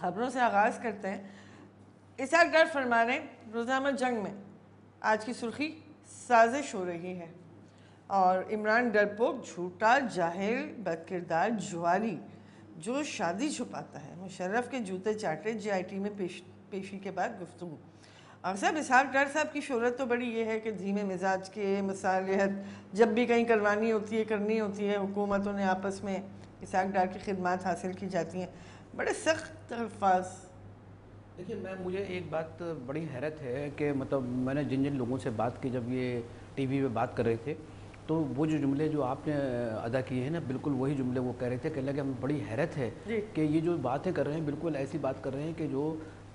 خبروں سے آغاز کرتے ہیں۔ اسحاق ڈار فرما رہے ہیں روزنامہ جنگ میں آج کی سرخی سازش ہو رہی ہے، اور عمران ڈرپوک، جھوٹا، جاہل، بد کردار، جواری جو شادی چھپاتا ہے، مشرف کے جوتے چاٹے۔ جے آئی ٹی میں پیشی کے بعد گفتگو۔ اور صاحب اسحاق ڈار صاحب کی شہرت تو بڑی یہ ہے کہ دھیمے مزاج کے، مصالحت جب بھی کہیں کرنی ہوتی ہے حکومتوں نے آپس میں، اسحاق ڈار کی خدمات حاصل کی جاتی ہیں۔ بڑے سخت الفاظ۔ دیکھیے مجھے ایک بات بڑی حیرت ہے کہ مطلب میں نے جن لوگوں سے بات کی جب یہ ٹی وی پہ بات کر رہے تھے، تو وہ جو جملے جو آپ نے ادا کیے ہیں نا، بالکل وہی جملے وہ کہہ رہے تھے کہ ہمیں بڑی حیرت ہے کہ یہ جو باتیں کر رہے ہیں بالکل ایسی بات کر رہے ہیں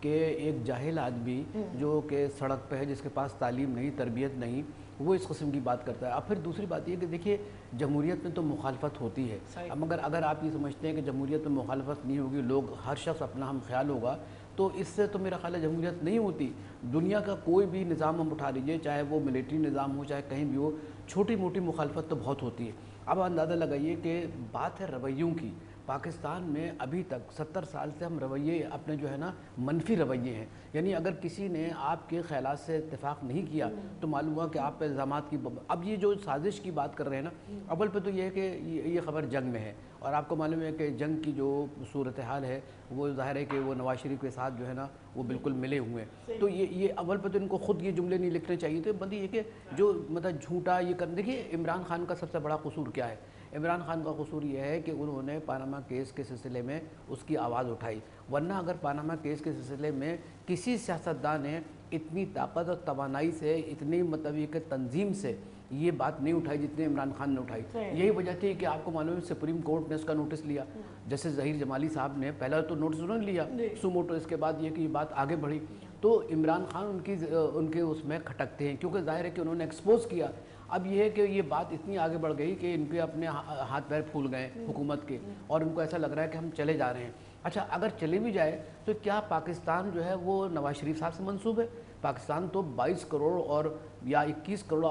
کہ ایک جاہل آدمی جو کہ سڑک پہ ہے، جس کے پاس تعلیم نہیں، تربیت نہیں، وہ اس قسم کی بات کرتا ہے۔ اب پھر دوسری بات یہ کہ دیکھیے جمہوریت میں تو مخالفت ہوتی ہے، اب اگر آپ یہ سمجھتے ہیں کہ جمہوریت میں مخالفت نہیں ہوگی، لوگ ہر شخص اپنا ہم خیال ہوگا، تو اس سے تو میرا خیال ہے جمہوریت نہیں ہوتی۔ دنیا کا کوئی بھی نظام ہم اٹھا لیجئے، چاہے وہ ملٹری نظام ہو، چاہے کہیں بھی ہو، چھوٹی موٹی مخالفت تو بہت ہوتی ہے۔ اب اندازہ لگائیے کہ بات ہے رویوں کی، پاکستان میں ابھی تک 70 سال سے ہم رویے اپنے جو ہے نا منفی رویے ہیں، یعنی اگر کسی نے آپ کے خیالات سے اتفاق نہیں کیا تو معلوم ہوا کہ آپ پہ الزامات کی اب یہ جو سازش کی بات کر رہے ہیں نا، اول پہ تو یہ ہے کہ یہ خبر جنگ میں ہے، اور آپ کو معلوم ہے کہ جنگ کی جو صورتحال ہے وہ ظاہر ہے کہ وہ نواز شریف کے ساتھ جو ہے نا وہ بالکل ملے ہوئے ہیں، تو یہ اول پہ تو ان کو خود یہ جملے نہیں لکھنے چاہیے تھے، بلکہ یہ کہ جو مطلب جھوٹا یہ کر دیکھیے عمران خان کا سب سے بڑا قصور کیا ہے؟ عمران خان کا قصور یہ ہے کہ انہوں نے پاناما کیس کے سلسلے میں اس کی آواز اٹھائی، ورنہ اگر پاناما کیس کے سلسلے میں کسی سیاستدان نے اتنی طاقت اور توانائی سے، اتنی مطلب یہ کہ تنظیم سے یہ بات نہیں اٹھائی جتنے عمران خان نے اٹھائی۔ یہی وجہ تھی کہ آپ کو معلوم ہے سپریم کورٹ نے اس کا نوٹس لیا، جیسے ظہیر جمالی صاحب نے پہلا تو نوٹس انہوں نے لیا سوموٹو، اس کے بعد یہ کہ یہ بات آگے بڑھی، تو عمران خان ان کے اس میں کھٹکتے ہیں، کیونکہ ظاہر ہے کہ انہوں نے ایکسپوز کیا۔ اب یہ ہے کہ یہ بات اتنی آگے بڑھ گئی کہ ان کے اپنے ہاتھ پیر پھول گئے حکومت کے، اور ان کو ایسا لگ رہا ہے کہ ہم چلے جا رہے ہیں۔ اچھا اگر چلے بھی جائے تو کیا پاکستان جو ہے وہ نواز شریف صاحب سے منسوب ہے؟ پاکستان تو 22 کروڑ اور یا 21 کروڑ